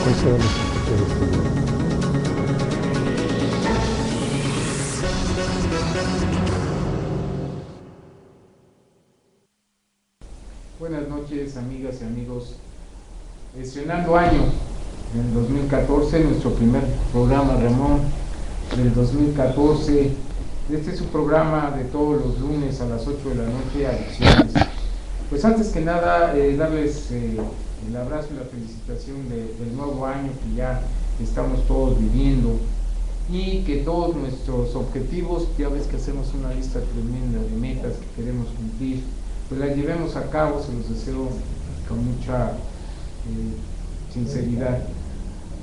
¿Cuál será el efecto de esto? Buenas noches, amigas y amigos. Estrenando año, en el 2014, nuestro primer programa, Ramón, del 2014. Este es su programa de todos los lunes a las 8 de la noche, Adicciones. Pues antes que nada, darles el abrazo y la felicitación del nuevo año que ya estamos todos viviendo, y que todos nuestros objetivos, ya ves que hacemos una lista tremenda de metas que queremos cumplir, pues las llevemos a cabo. Se los deseo con mucha sinceridad.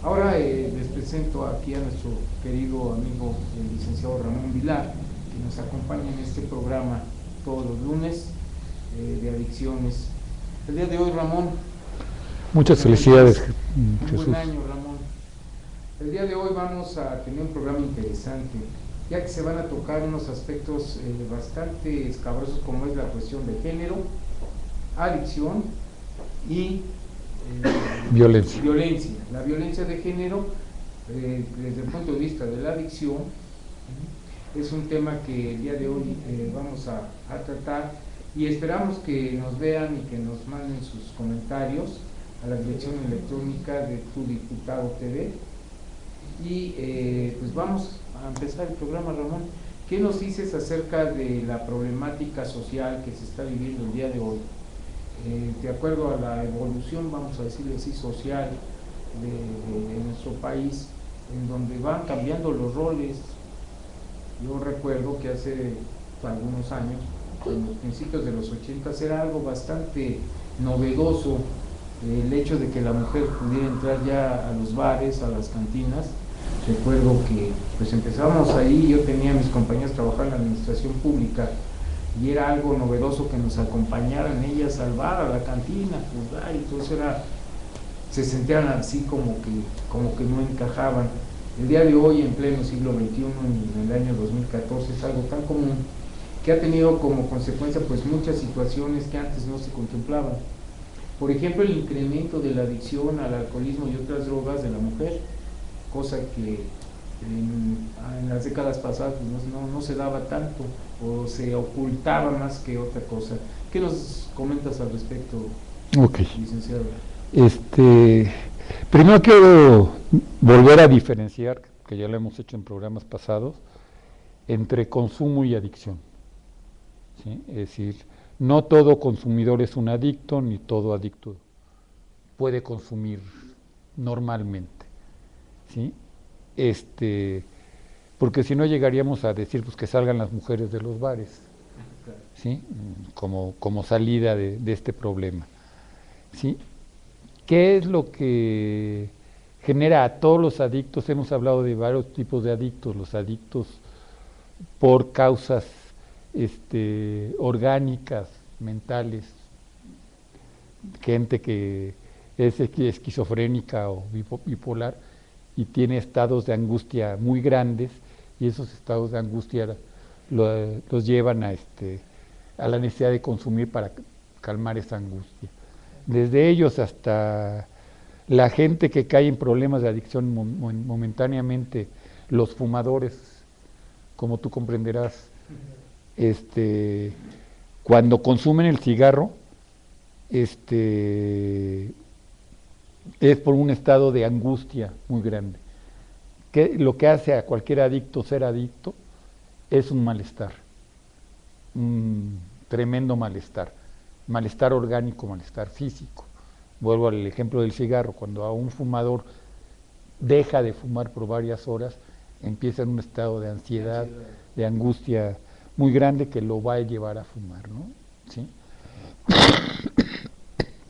Ahora les presento aquí a nuestro querido amigo, el licenciado Ramón Vilar, que nos acompaña en este programa todos los lunes de adicciones. El día de hoy, Ramón, Muchas felicidades, Jesús. buen año, Ramón. El día de hoy vamos a tener un programa interesante, ya que se van a tocar unos aspectos bastante escabrosos, como es la cuestión de género, adicción y Violencia. La violencia de género, desde el punto de vista de la adicción, es un tema que el día de hoy vamos a tratar, y esperamos que nos vean y que nos manden sus comentarios a la dirección electrónica de Tu Diputado TV. Y pues vamos a empezar el programa, Ramón. ¿Qué nos dices acerca de la problemática social que se está viviendo el día de hoy? De acuerdo a la evolución, vamos a decirle así, social de nuestro país, en donde van cambiando los roles. Yo recuerdo que hace algunos años, en los principios de los 80, era algo bastante novedoso el hecho de que la mujer pudiera entrar ya a los bares, a las cantinas. Recuerdo que pues empezamos ahí, yo tenía a mis compañeros trabajando en la administración pública, y era algo novedoso que nos acompañaran ellas al bar, a la cantina, pues, y todo eso se sentían así como que no encajaban. El día de hoy, en pleno siglo XXI, en el año 2014, es algo tan común que ha tenido como consecuencia pues muchas situaciones que antes no se contemplaban. Por ejemplo, el incremento de la adicción al alcoholismo y otras drogas de la mujer, cosa que en las décadas pasadas pues no se daba tanto, o se ocultaba más que otra cosa. ¿Qué nos comentas al respecto, licenciado? Primero quiero volver a diferenciar, que ya lo hemos hecho en programas pasados, entre consumo y adicción, ¿sí? Es decir, no todo consumidor es un adicto, ni todo adicto puede consumir normalmente, ¿sí? Porque si no llegaríamos a decir pues que salgan las mujeres de los bares, ¿sí? Como salida de este problema, ¿sí? ¿Qué es lo que genera a todos los adictos? Hemos hablado de varios tipos de adictos, los adictos por causas orgánicas, mentales, gente que es esquizofrénica o bipolar y tiene estados de angustia muy grandes, y esos estados de angustia los llevan a la necesidad de consumir para calmar esa angustia. Desde ellos hasta la gente que cae en problemas de adicción momentáneamente, los fumadores, como tú comprenderás, cuando consumen el cigarro, es por un estado de angustia muy grande. Lo que hace a cualquier adicto ser adicto es un malestar, un tremendo malestar orgánico, malestar físico. Vuelvo al ejemplo del cigarro: cuando a un fumador deja de fumar por varias horas, empieza en un estado de ansiedad, de angustia muy grande, que lo va a llevar a fumar, ¿no? ¿Sí?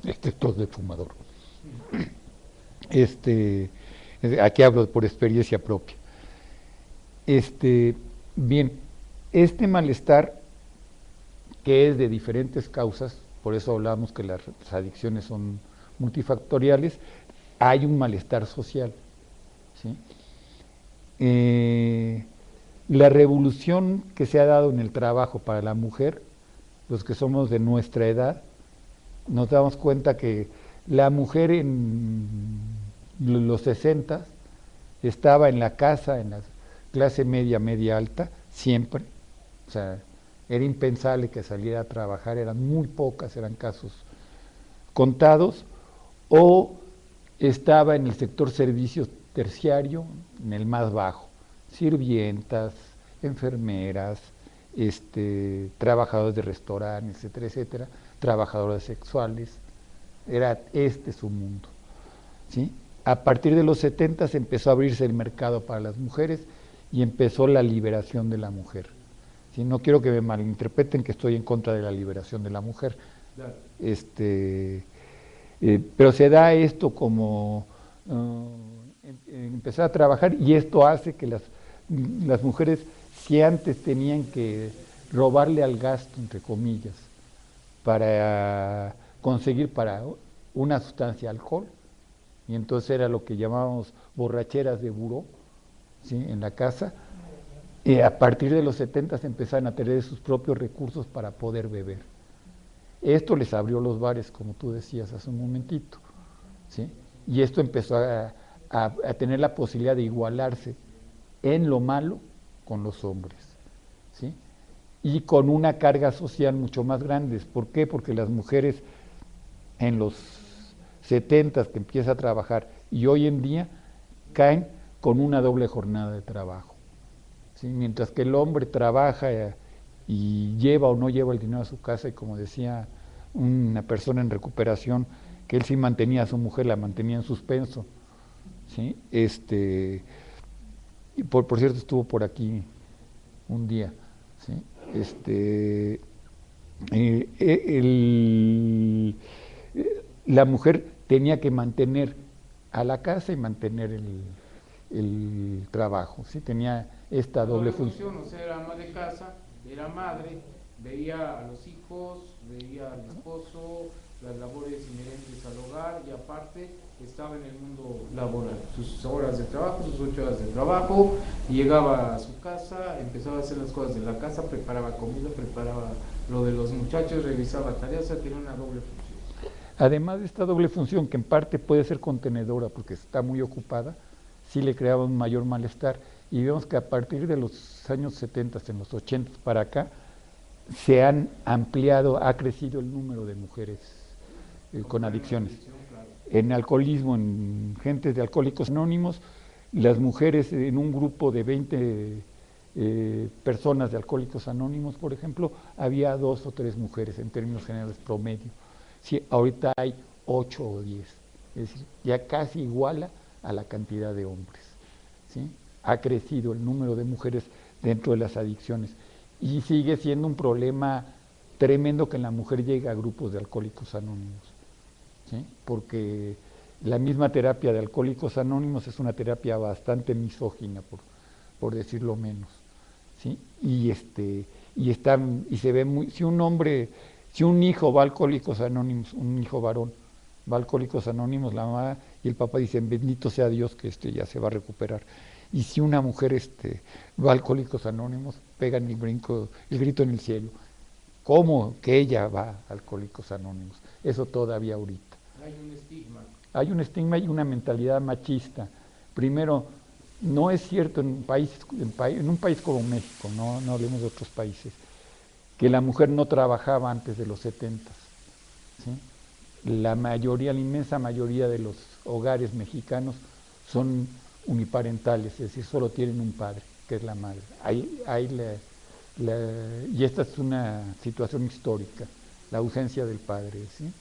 Este es tos de fumador. Aquí hablo por experiencia propia. Bien, este malestar, que es de diferentes causas, por eso hablamos que las adicciones son multifactoriales, hay un malestar social, ¿sí? La revolución que se ha dado en el trabajo para la mujer, los que somos de nuestra edad, nos damos cuenta que la mujer en los 60, estaba en la casa, en la clase media, media alta, siempre. O sea, era impensable que saliera a trabajar, eran muy pocas, eran casos contados, o estaba en el sector servicios terciario, en el más bajo, sirvientas, enfermeras, trabajadores de restaurantes, etcétera, etcétera, trabajadoras sexuales, era su mundo, ¿sí? A partir de los 70 se empezó a abrirse el mercado para las mujeres y empezó la liberación de la mujer. ¿Sí? No quiero que me malinterpreten que estoy en contra de la liberación de la mujer. Claro. Pero se da esto como empezar a trabajar, y esto hace que las mujeres, si antes tenían que robarle al gasto, entre comillas, para conseguir para una sustancia alcohol, y entonces era lo que llamábamos borracheras de buró, ¿sí? En la casa, a partir de los 70 se empezaron a tener sus propios recursos para poder beber. Esto les abrió los bares, como tú decías hace un momentito, ¿sí? Y esto empezó a tener la posibilidad de igualarse en lo malo con los hombres, ¿sí? Y con una carga social mucho más grande. ¿Por qué? Porque las mujeres en los 70 que empieza a trabajar y hoy en día caen con una doble jornada de trabajo, ¿sí? Mientras que el hombre trabaja y lleva o no lleva el dinero a su casa, y como decía una persona en recuperación, que él sí mantenía a su mujer, la mantenía en suspenso, ¿sí? Y por cierto estuvo por aquí un día, ¿sí? La mujer tenía que mantener a la casa y mantener el trabajo, ¿sí? Tenía esta doble función. O sea, era ama de casa, era madre, veía a los hijos, veía al esposo, las labores inherentes al hogar, y aparte estaba en el mundo laboral, sus horas de trabajo, sus 8 horas de trabajo, y llegaba a su casa, empezaba a hacer las cosas de la casa, preparaba comida, preparaba lo de los muchachos, revisaba tareas, o sea, tenía una doble función. Además de esta doble función, que en parte puede ser contenedora porque está muy ocupada, sí le creaba un mayor malestar, y vemos que a partir de los años 70, en los 80 para acá, se han ampliado, ha crecido el número de mujeres con adicciones. En alcoholismo, en gentes de Alcohólicos Anónimos, las mujeres en un grupo de 20 personas de Alcohólicos Anónimos, por ejemplo, había 2 o 3 mujeres en términos generales promedio. Sí, ahorita hay 8 o 10, es decir, ya casi iguala a la cantidad de hombres, ¿sí? Ha crecido el número de mujeres dentro de las adicciones, y sigue siendo un problema tremendo que la mujer llegue a grupos de Alcohólicos Anónimos, ¿sí? Porque la misma terapia de Alcohólicos Anónimos es una terapia bastante misógina, por decirlo menos, ¿sí? Y se ve muy, si un hijo va a Alcohólicos Anónimos, un hijo varón va a Alcohólicos Anónimos, la mamá y el papá dicen, bendito sea Dios que ya se va a recuperar. Y si una mujer va a Alcohólicos Anónimos, pegan el grito en el cielo. ¿Cómo que ella va a Alcohólicos Anónimos? Eso todavía ahorita. Hay un estigma. Hay un estigma y una mentalidad machista. Primero, no es cierto en un país como México, no hablemos de otros países, que la mujer no trabajaba antes de los 70, ¿sí? La inmensa mayoría de los hogares mexicanos son uniparentales, es decir, solo tienen un padre, que es la madre. Y esta es una situación histórica, la ausencia del padre, ¿sí?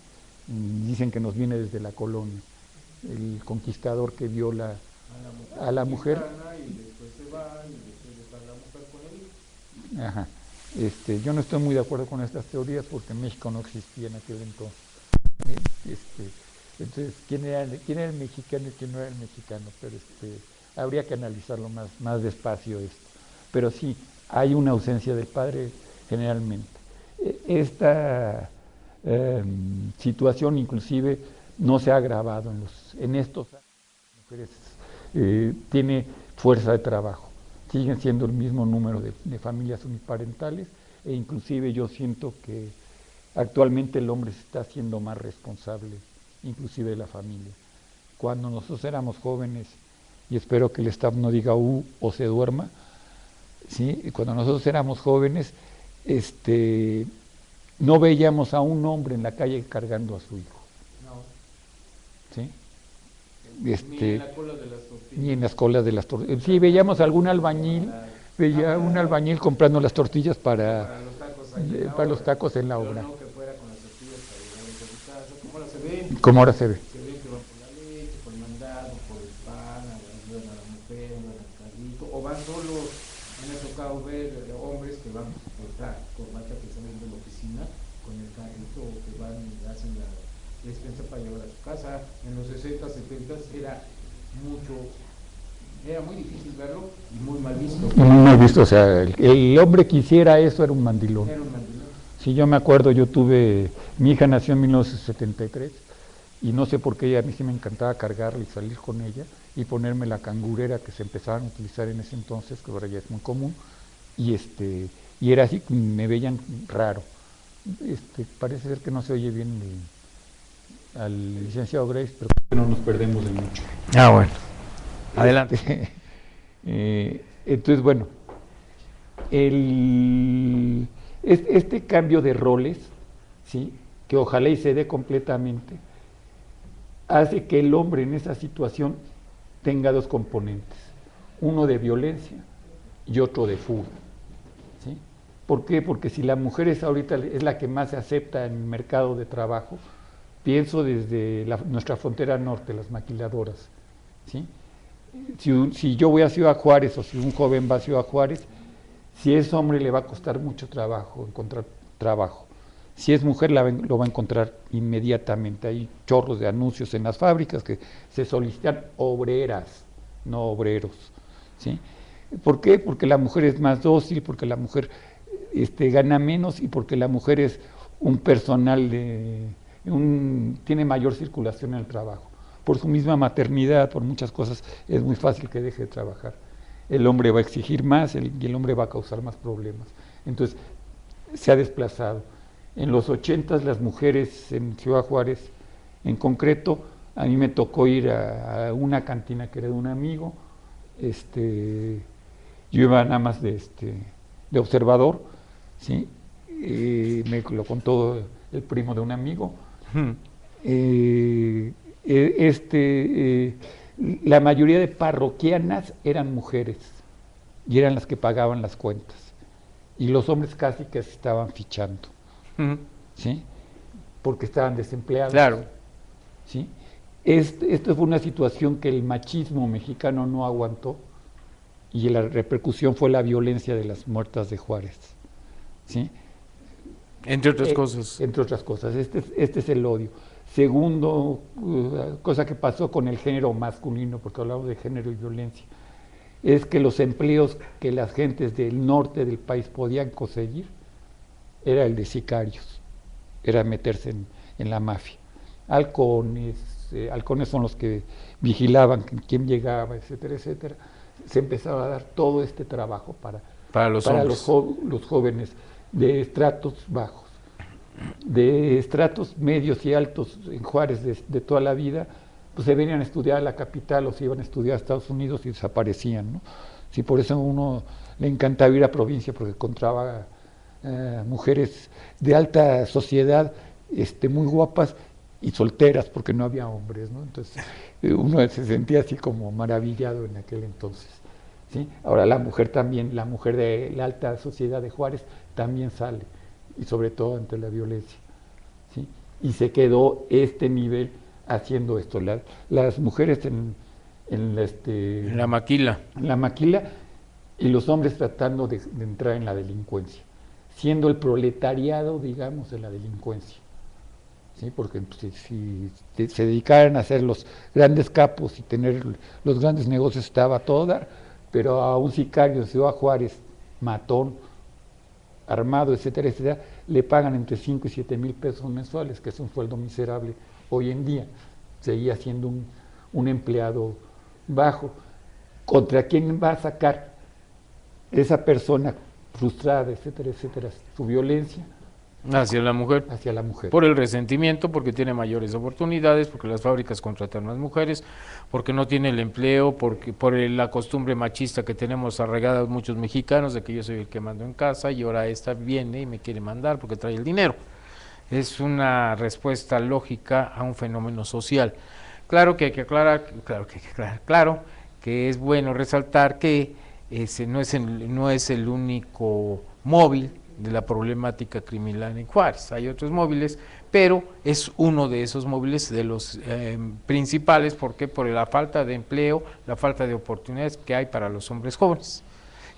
Dicen que nos viene desde la colonia, el conquistador que viola a la mujer. Y después se va, y después deja a la mujer con él. Ajá. Yo no estoy muy de acuerdo con estas teorías porque México no existía en aquel entonces. Entonces, ¿quién era el mexicano y quién no era el mexicano? Pero habría que analizarlo más despacio esto. Pero sí, hay una ausencia del padre generalmente. Esta situación inclusive no se ha agravado en estos años. Las mujeres tiene fuerza de trabajo. Siguen siendo el mismo número de familias uniparentales, e inclusive yo siento que actualmente el hombre se está haciendo más responsable, inclusive de la familia. cuando nosotros éramos jóvenes, y espero que el staff no diga o se duerma, ¿sí? Cuando nosotros éramos jóvenes, no veíamos a un hombre en la calle cargando a su hijo. No. ¿Sí? Ni en la cola de las tortillas. Ni en las colas de las tortillas. Sí, veíamos algún albañil, veía un albañil comprando las tortillas para los tacos en la obra. No que fuera con las tortillas para llegar a su casa, como ahora se ve. Como ahora se ve. Se ve que van por la leche, por el mandado, por el pan, ayudan a la mujer, ayudan al carrito, o van solos. Me ha tocado ver hombres que van por la corbata que salen de la oficina con el carrito, o que van y hacen la despensa para llevar a su casa. En los 60, 70 era muy difícil verlo y muy mal visto. Muy mal visto, o sea, el hombre que hiciera eso era un mandilón. Era un mandilón. Sí, yo me acuerdo, mi hija nació en 1973 y no sé por qué a mí sí me encantaba cargarla y salir con ella y ponerme la cangurera que se empezaban a utilizar en ese entonces, que ahora ya es muy común, y era así, me veían raro. Parece ser que no se oye bien al licenciado Grace, pero no nos perdemos de mucho. Ah, bueno. Adelante. Entonces, bueno, este cambio de roles, ¿sí?, que ojalá y se dé completamente, hace que el hombre en esa situación tenga dos componentes, uno de violencia y otro de fuga. ¿Sí? ¿Por qué? Porque si la mujer ahorita es la que más se acepta en el mercado de trabajo, pienso desde nuestra frontera norte, las maquiladoras, ¿sí? Si yo voy a Ciudad Juárez o si un joven va a Ciudad Juárez, si es hombre le va a costar mucho trabajo encontrar trabajo. Si es mujer lo va a encontrar inmediatamente. Hay chorros de anuncios en las fábricas que se solicitan obreras, no obreros. ¿Sí? ¿Por qué? Porque la mujer es más dócil, porque la mujer gana menos y porque la mujer es un personal tiene mayor circulación en el trabajo. Por su misma maternidad, por muchas cosas, es muy fácil que deje de trabajar. El hombre va a exigir más y el hombre va a causar más problemas. Entonces, se ha desplazado. En los 80 las mujeres en Ciudad Juárez, en concreto, a mí me tocó ir a una cantina que era de un amigo, yo iba nada más de observador, ¿sí? Me lo contó el primo de un amigo. La mayoría de parroquianas eran mujeres y eran las que pagaban las cuentas y los hombres casi que se estaban fichando, ¿sí? Porque estaban desempleados. Claro. ¿Sí? Esto fue una situación que el machismo mexicano no aguantó y la repercusión fue la violencia de las muertas de Juárez, ¿sí? Entre otras cosas. Entre otras cosas, este es el odio. Segundo, cosa que pasó con el género masculino, porque hablamos de género y violencia, es que los empleos que las gentes del norte del país podían conseguir era el de sicarios, era meterse en la mafia. Halcones son los que vigilaban quién llegaba, etcétera, etcétera. Se empezaba a dar todo este trabajo para los jóvenes de estratos bajos. De estratos medios y altos en Juárez de toda la vida, pues se venían a estudiar a la capital o se iban a estudiar a Estados Unidos y desaparecían, ¿no? Sí, por eso a uno le encantaba ir a provincia, porque encontraba mujeres de alta sociedad, muy guapas y solteras, porque no había hombres, ¿no? Entonces uno se sentía así como maravillado en aquel entonces, ¿sí? Ahora la mujer de la alta sociedad de Juárez también sale, y sobre todo ante la violencia, ¿sí? Y se quedó este nivel haciendo esto. Las mujeres en la maquila. En la maquila y los hombres tratando de entrar en la delincuencia, siendo el proletariado, digamos, de la delincuencia, ¿sí? Porque si se dedicaran a hacer los grandes capos y tener los grandes negocios estaba todo dar, pero a un sicario de Ciudad Juárez, matón, armado, etcétera, etcétera, le pagan entre 5 y 7 mil pesos mensuales, que es un sueldo miserable hoy en día. Seguía siendo un empleado bajo. ¿Contra quién va a sacar esa persona frustrada, etcétera, etcétera, su violencia? Hacia la mujer. Hacia la mujer. Por el resentimiento, porque tiene mayores oportunidades, porque las fábricas contratan más mujeres, porque no tiene el empleo, porque por la costumbre machista que tenemos arraigada muchos mexicanos de que yo soy el que mando en casa y ahora esta viene y me quiere mandar porque trae el dinero. Es una respuesta lógica a un fenómeno social. Claro que hay que aclarar, claro que es bueno resaltar que ese no es el único móvil de la problemática criminal en Juárez. Hay otros móviles, pero es uno de esos móviles de los principales, porque por la falta de empleo, la falta de oportunidades que hay para los hombres jóvenes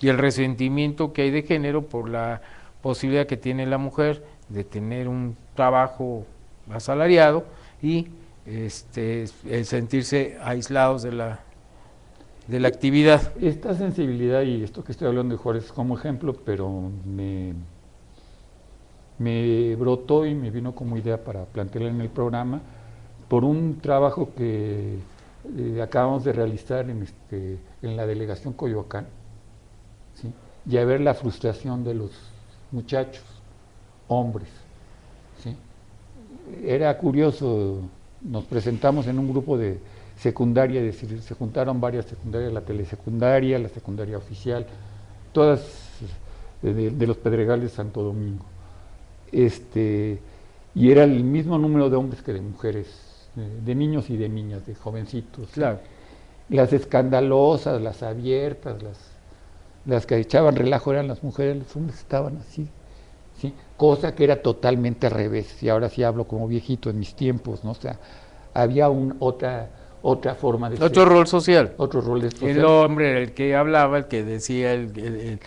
y el resentimiento que hay de género por la posibilidad que tiene la mujer de tener un trabajo asalariado y el sentirse aislados de la actividad. Esta sensibilidad y esto que estoy hablando de Juárez como ejemplo, pero me brotó y me vino como idea para plantearla en el programa por un trabajo que acabamos de realizar en la delegación Coyoacán, ¿sí? Y a ver la frustración de los muchachos, hombres, ¿sí? Era curioso, nos presentamos en un grupo de secundaria, es decir, se juntaron varias secundarias, la telesecundaria, la secundaria oficial, todas de los Pedregales de Santo Domingo. Y era el mismo número de hombres que de mujeres, de niños y de niñas, de jovencitos. Claro. Las escandalosas, las abiertas, las que echaban relajo eran las mujeres, los hombres estaban así, ¿sí? Cosa que era totalmente al revés, y ahora sí hablo como viejito en mis tiempos, ¿no? O sea, había otra forma de otro ser, rol social. otro rol social. El hombre era el que hablaba, el que decía, el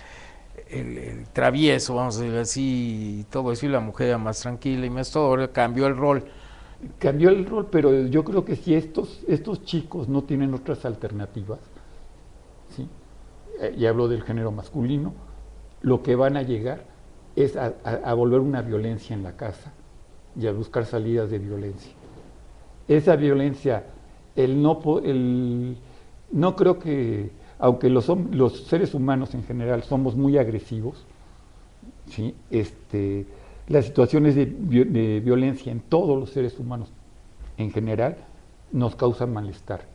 travieso, vamos a decir así, y todo eso, y la mujer era más tranquila y más todo. Ahora cambió el rol. Cambió el rol, pero yo creo que si estos chicos no tienen otras alternativas, ¿sí? Y hablo del género masculino, lo que van a llegar es a volver una violencia en la casa y a buscar salidas de violencia. Esa violencia, no creo que, aunque los seres humanos en general somos muy agresivos, ¿sí? Las situaciones de violencia en todos los seres humanos en general nos causan malestar.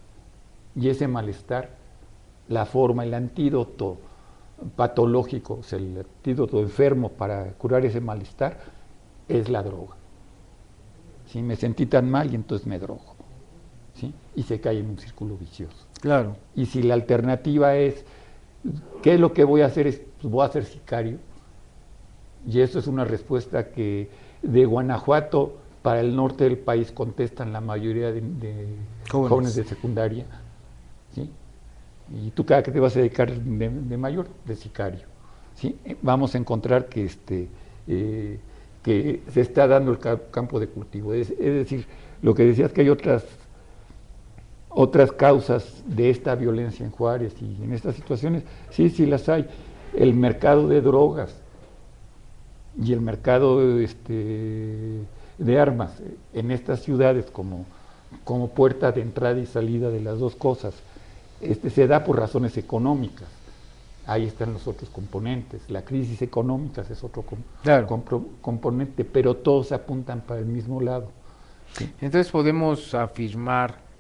Y ese malestar, la forma, el antídoto patológico, o sea, el antídoto enfermo para curar ese malestar es la droga. ¿Sí? Me sentí tan mal y entonces me drogo, ¿sí? Y se cae en un círculo vicioso. Claro. Y si la alternativa es, ¿qué es lo que voy a hacer? Pues voy a ser sicario. Y eso es una respuesta que de Guanajuato para el norte del país contestan la mayoría de jóvenes de secundaria, ¿sí? Y tú cada que te vas a dedicar de mayor, de sicario, ¿sí? Vamos a encontrar que se está dando el campo de cultivo. Es decir, lo que decías que hay otras causas de esta violencia en Juárez y en estas situaciones, sí las hay. El mercado de drogas y el mercado de armas en estas ciudades como puerta de entrada y salida de las dos cosas, se da por razones económicas. Ahí están los otros componentes. La crisis económica es otro componente, pero todos apuntan para el mismo lado. ¿Sí? Entonces podemos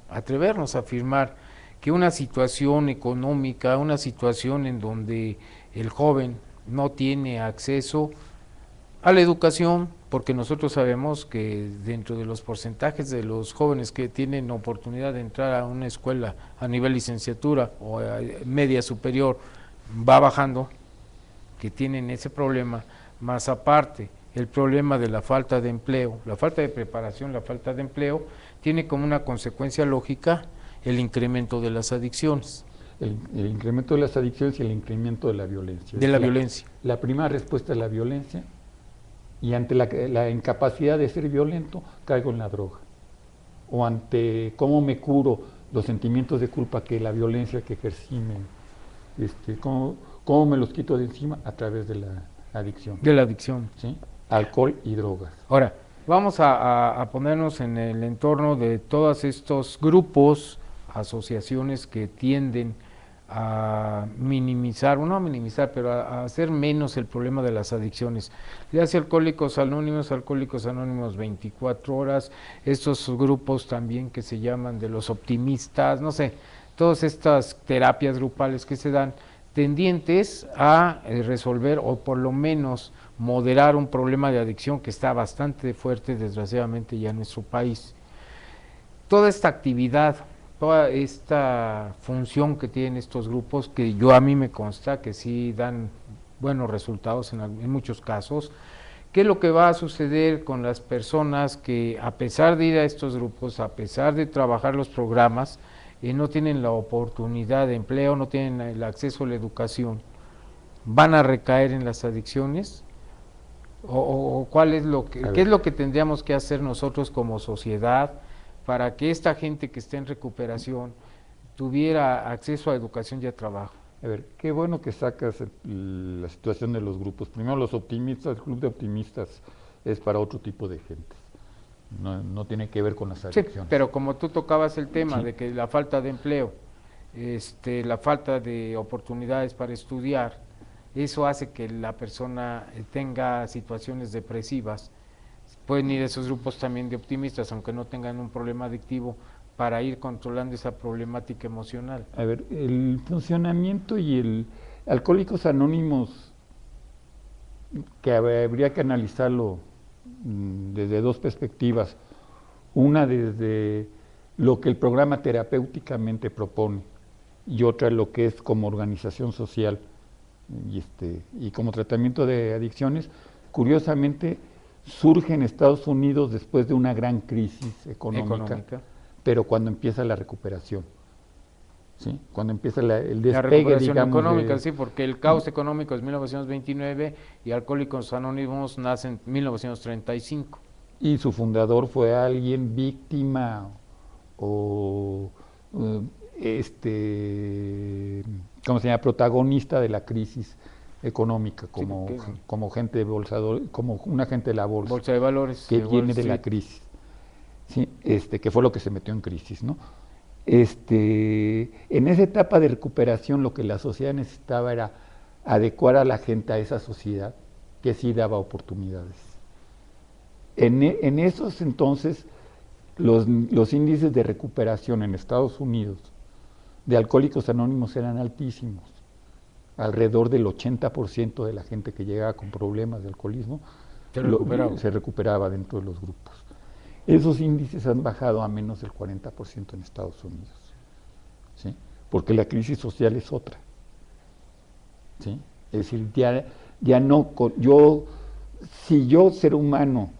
atrevernos a afirmar que una situación económica, una situación en donde el joven no tiene acceso a la educación, porque nosotros sabemos que dentro de los porcentajes de los jóvenes que tienen oportunidad de entrar a una escuela a nivel licenciatura o a media superior va bajando, que tienen ese problema, más aparte el problema de la falta de empleo, la falta de preparación, la falta de empleo, tiene como una consecuencia lógica el incremento de las adicciones. El incremento de las adicciones y el incremento de la violencia. De la violencia. La primera respuesta es la violencia, y ante la incapacidad de ser violento, caigo en la droga. O ante cómo me curo los sentimientos de culpa que la violencia que ejercí cómo me los quito de encima a través de la adicción. De la adicción. ¿Sí? Alcohol y drogas. Ahora, vamos a ponernos en el entorno de todos estos grupos, asociaciones que tienden a minimizar, no a minimizar, pero a hacer menos el problema de las adicciones. Le hace Alcohólicos Anónimos 24 horas, estos grupos también que se llaman de los optimistas, no sé, todas estas terapias grupales que se dan, tendientes a resolver o por lo menos moderar un problema de adicción que está bastante fuerte, desgraciadamente, ya en nuestro país. Toda esta actividad, toda esta función que tienen estos grupos, que a mí me consta que sí dan buenos resultados en muchos casos. ¿Qué es lo que va a suceder con las personas que, a pesar de ir a estos grupos, a pesar de trabajar los programas, no tienen la oportunidad de empleo, no tienen el acceso a la educación? ¿Van a recaer en las adicciones? ¿O cuál es qué es lo que tendríamos que hacer nosotros como sociedad para que esta gente que esté en recuperación tuviera acceso a educación y a trabajo? A ver, qué bueno que sacas la situación de los grupos. Primero, los optimistas, el club de optimistas es para otro tipo de gente. No tiene que ver con las adicciones. Sí, pero como tú tocabas el tema Sí. de que la falta de empleo, la falta de oportunidades para estudiar, eso hace que la persona tenga situaciones depresivas. Pueden ir a esos grupos también de optimistas, aunque no tengan un problema adictivo, para ir controlando esa problemática emocional. A ver, el funcionamiento y el Alcohólicos Anónimos, que habría que analizarlo desde dos perspectivas. Una desde lo que el programa terapéuticamente propone y otra lo que es como organización social y como tratamiento de adicciones. Curiosamente surge en Estados Unidos después de una gran crisis económica. Pero cuando empieza la recuperación, ¿sí? Cuando empieza el despegue, la recuperación digamos, económica, sí, porque el caos económico es 1929 y Alcohólicos Anónimos nace en 1935. Y su fundador fue alguien víctima o ¿cómo se llama? Protagonista de la crisis económica, como, sí, como gente bolsador, como un agente de la bolsa de valores que viene de la crisis. Sí, que fue lo que se metió en crisis, ¿no? En esa etapa de recuperación lo que la sociedad necesitaba era adecuar a la gente a esa sociedad que sí daba oportunidades. En esos entonces los índices de recuperación en Estados Unidos de Alcohólicos Anónimos eran altísimos. Alrededor del 80% de la gente que llegaba con problemas de alcoholismo se recuperaba dentro de los grupos. Esos índices han bajado a menos del 40% en Estados Unidos, ¿sí? Porque la crisis social es otra, ¿sí? Es decir, ya no, si yo, ser humano,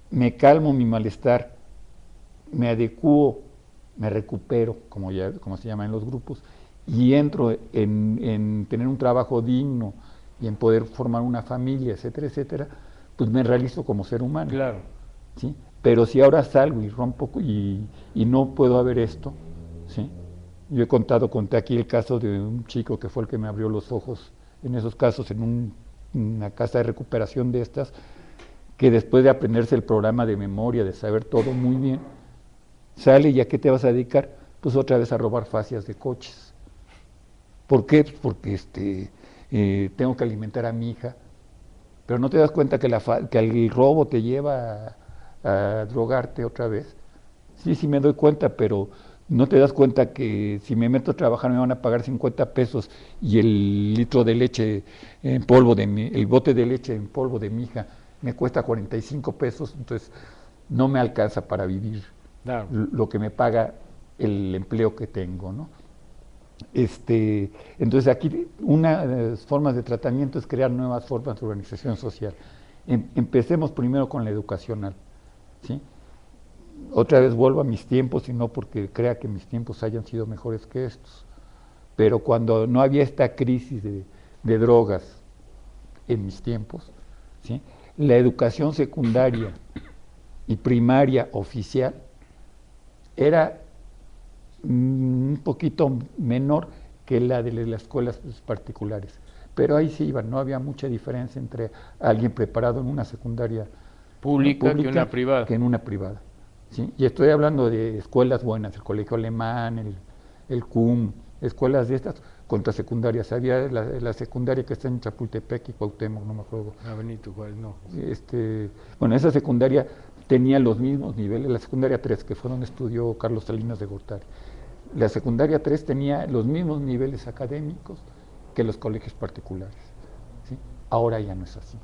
me calmo mi malestar, me adecuo, me recupero, como se llama en los grupos, y entro en tener un trabajo digno y en poder formar una familia, etcétera, etcétera, pues me realizo como ser humano. Claro. ¿Sí? Pero si ahora salgo y rompo y no puedo haber esto, ¿sí? Yo conté aquí el caso de un chico que fue el que me abrió los ojos en esos casos, en una casa de recuperación de estas, que después de aprenderse el programa de memoria, de saber todo muy bien, sale y ¿a qué te vas a dedicar? Pues otra vez a robar fascias de coches. ¿Por qué? Pues porque tengo que alimentar a mi hija, pero no te das cuenta que el robo te lleva a drogarte otra vez. Sí me doy cuenta, pero no te das cuenta que si me meto a trabajar me van a pagar 50 pesos y el litro de leche en polvo el bote de leche en polvo de mi hija me cuesta 45 pesos, entonces no me alcanza para vivir. Claro. Lo que me paga el empleo que tengo, ¿no? Entonces aquí una de las formas de tratamiento es crear nuevas formas de organización social. Empecemos primero con la educacional, ¿sí? Otra vez vuelvo a mis tiempos y no porque crea que mis tiempos hayan sido mejores que estos, pero cuando no había esta crisis de drogas en mis tiempos, ¿sí? La educación secundaria y primaria oficial era un poquito menor que la de las escuelas particulares, pero ahí sí iban, no había mucha diferencia entre alguien preparado en una secundaria pública que en una privada. ¿Sí? Y estoy hablando de escuelas buenas, el Colegio Alemán, el CUM, escuelas de estas contra secundarias. Había la secundaria que está en Chapultepec y Cuauhtémoc, no me acuerdo. Benito Juárez, no. Bueno, esa secundaria tenía los mismos niveles, la secundaria 3, que fue donde estudió Carlos Salinas de Gortari. La secundaria 3 tenía los mismos niveles académicos que los colegios particulares, ¿sí? Ahora ya no es así.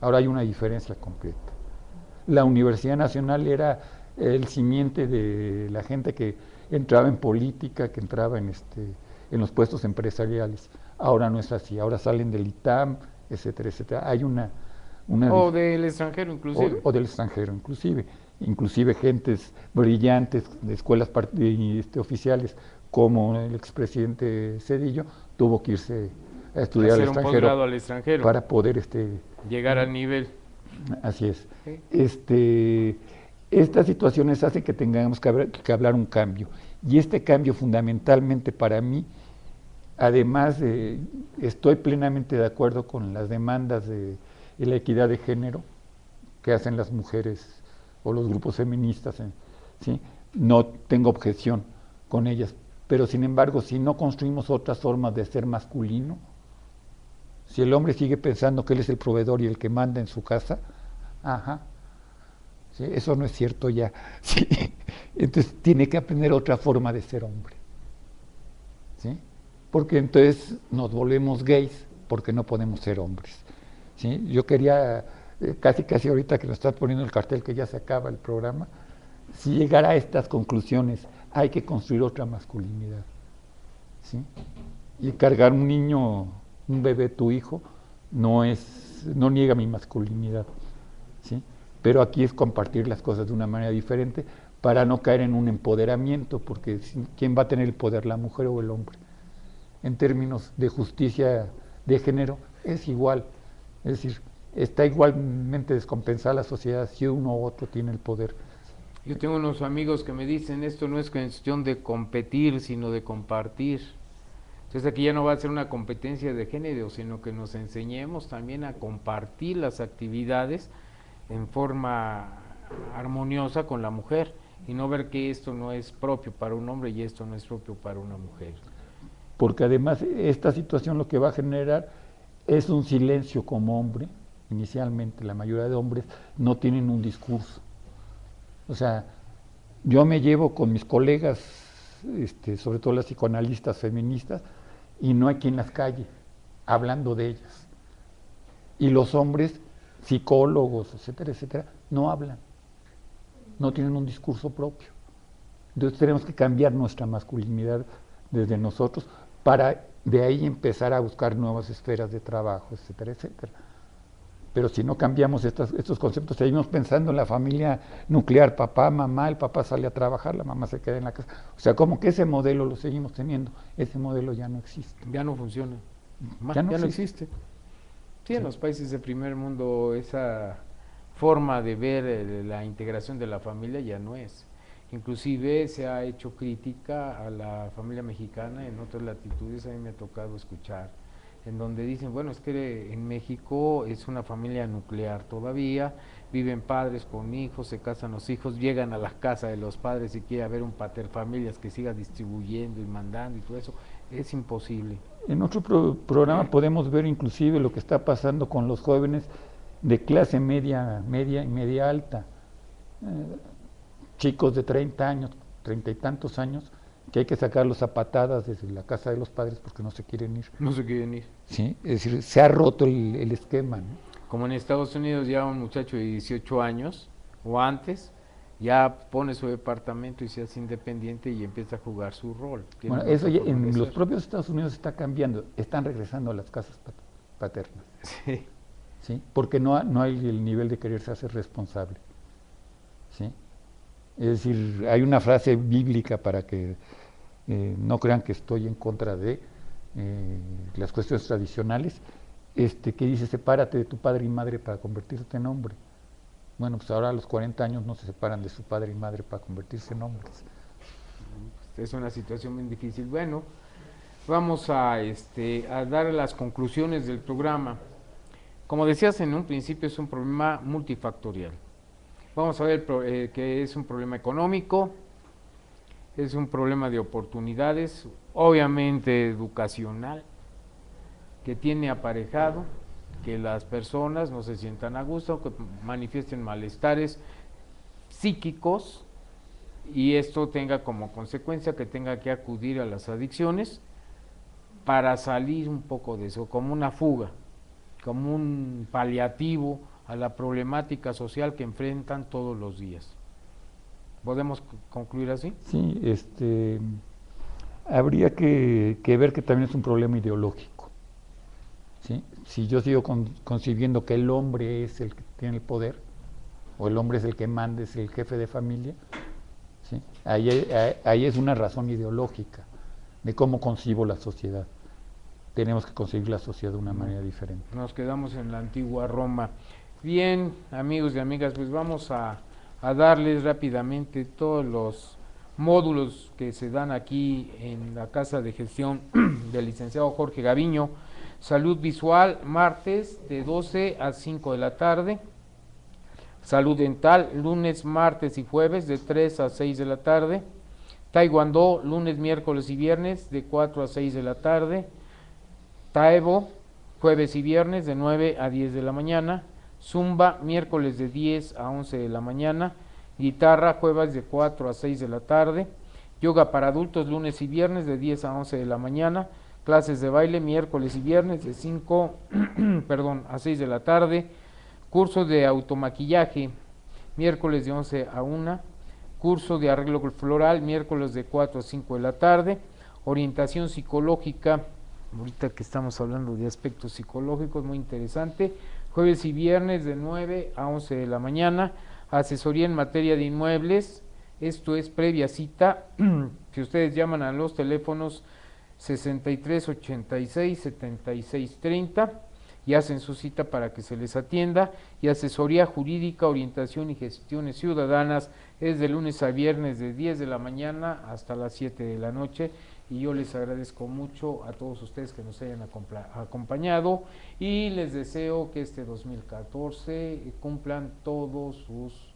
Ahora hay una diferencia completa. La Universidad Nacional era el simiente de la gente que entraba en política, que entraba en los puestos empresariales. Ahora no es así, ahora salen del ITAM, etcétera, etcétera. Hay una o del extranjero inclusive. O del extranjero inclusive gentes brillantes de escuelas oficiales, como el expresidente Zedillo, tuvo que irse a estudiar al extranjero para poder llegar al nivel. Así es. Estas situaciones hacen que tengamos que hablar un cambio, y este cambio fundamentalmente para mí, además estoy plenamente de acuerdo con las demandas de la equidad de género que hacen las mujeres o los grupos feministas, ¿sí? No tengo objeción con ellas, pero sin embargo, si no construimos otras formas de ser masculino, si el hombre sigue pensando que él es el proveedor y el que manda en su casa, ¿sí? Eso no es cierto ya, ¿sí? Entonces tiene que aprender otra forma de ser hombre, ¿sí? Porque entonces nos volvemos gays porque no podemos ser hombres, ¿sí? Yo quería, casi ahorita que nos estás poniendo el cartel que ya se acaba el programa, si llegara a estas conclusiones, hay que construir otra masculinidad, ¿sí? Y cargar un niño, un bebé, tu hijo, no niega mi masculinidad, ¿sí? Pero aquí es compartir las cosas de una manera diferente para no caer en un empoderamiento, porque ¿quién va a tener el poder, la mujer o el hombre? En términos de justicia de género es igual, es decir, está igualmente descompensada la sociedad si uno u otro tiene el poder. Yo tengo unos amigos que me dicen, esto no es cuestión de competir, sino de compartir. Entonces aquí ya no va a ser una competencia de género, sino que nos enseñemos también a compartir las actividades en forma armoniosa con la mujer, y no ver que esto no es propio para un hombre y esto no es propio para una mujer. Porque además esta situación lo que va a generar es un silencio como hombre. Inicialmente la mayoría de hombres no tienen un discurso. O sea, yo me llevo con mis colegas, sobre todo las psicoanalistas feministas, y no hay quien las calle hablando de ellas. Y los hombres, psicólogos, etcétera, etcétera, no hablan, no tienen un discurso propio. Entonces tenemos que cambiar nuestra masculinidad desde nosotros para de ahí empezar a buscar nuevas esferas de trabajo, etcétera, etcétera. Pero si no cambiamos estos conceptos, seguimos pensando en la familia nuclear, papá, mamá, el papá sale a trabajar, la mamá se queda en la casa. O sea, como que ese modelo lo seguimos teniendo, ese modelo ya no existe. Ya no funciona, ya no existe. Sí, en los países de primer mundo esa forma de ver la integración de la familia ya no es. Inclusive se ha hecho crítica a la familia mexicana en otras latitudes, a mí me ha tocado escuchar, en donde dicen, bueno, es que en México es una familia nuclear todavía, viven padres con hijos, se casan los hijos, llegan a la casa de los padres y quiere haber un paterfamilias que siga distribuyendo y mandando y todo eso, es imposible. En otro programa podemos ver inclusive lo que está pasando con los jóvenes de clase media y media alta, chicos de 30 años, 30 y tantos años, que hay que sacarlos a patadas desde la casa de los padres porque no se quieren ir. No se quieren ir. Sí, es decir, se ha roto el esquema, ¿no? Como en Estados Unidos ya un muchacho de 18 años o antes ya pone su departamento y se hace independiente y empieza a jugar su rol. Bueno, eso ya en los propios Estados Unidos está cambiando, están regresando a las casas paternas. Sí. ¿Sí? Porque no hay el nivel de quererse hacer responsable. ¿Sí? Es decir, hay una frase bíblica para que no crean que estoy en contra de las cuestiones tradicionales, que dice, sepárate de tu padre y madre para convertirte en hombre. Bueno, pues ahora a los 40 años no se separan de su padre y madre para convertirse en hombres. Es una situación muy difícil. Bueno, vamos a dar las conclusiones del programa. Como decías en un principio, es un problema multifactorial. Vamos a ver que es un problema económico, es un problema de oportunidades, obviamente educacional, que tiene aparejado que las personas no se sientan a gusto, que manifiesten malestares psíquicos y esto tenga como consecuencia que tenga que acudir a las adicciones para salir un poco de eso, como una fuga, como un paliativo a la problemática social que enfrentan todos los días. ¿Podemos concluir así? Sí, habría que ver que también es un problema ideológico. ¿Sí? Si yo sigo concibiendo que el hombre es el que tiene el poder, o el hombre es el que manda, es el jefe de familia, ¿sí? Ahí es una razón ideológica de cómo concibo la sociedad. Tenemos que concebir la sociedad de una manera diferente. Nos quedamos en la antigua Roma. Bien, amigos y amigas, pues vamos a darles rápidamente todos los módulos que se dan aquí en la Casa de Gestión del licenciado Jorge Gaviño. Salud visual, martes de 12 a 5 de la tarde. Salud dental, lunes, martes y jueves de 3 a 6 de la tarde. Taekwondo, lunes, miércoles y viernes de 4 a 6 de la tarde. Taebo, jueves y viernes de 9 a 10 de la mañana. Zumba, miércoles de 10 a 11 de la mañana. Guitarra, jueves de 4 a 6 de la tarde. Yoga para adultos, lunes y viernes de 10 a 11 de la mañana. Clases de baile, miércoles y viernes de 5 a 6 de la tarde. Curso de automaquillaje, miércoles de 11 a 1. Curso de arreglo floral, miércoles de 4 a 5 de la tarde. Orientación psicológica, ahorita que estamos hablando de aspectos psicológicos, muy interesante. Jueves y viernes de 9 a 11 de la mañana. Asesoría en materia de inmuebles, esto es previa cita. Si ustedes llaman a los teléfonos 6386-7630 y hacen su cita para que se les atienda. Y asesoría jurídica, orientación y gestiones ciudadanas es de lunes a viernes de 10 de la mañana hasta las 7 de la noche. Y yo les agradezco mucho a todos ustedes que nos hayan acompañado y les deseo que este 2014 cumplan todos sus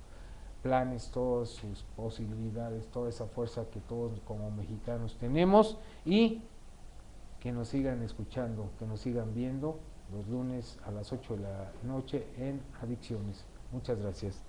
planes, todas sus posibilidades, toda esa fuerza que todos como mexicanos tenemos y que nos sigan escuchando, que nos sigan viendo los lunes a las 8 de la noche en Adicciones. Muchas gracias.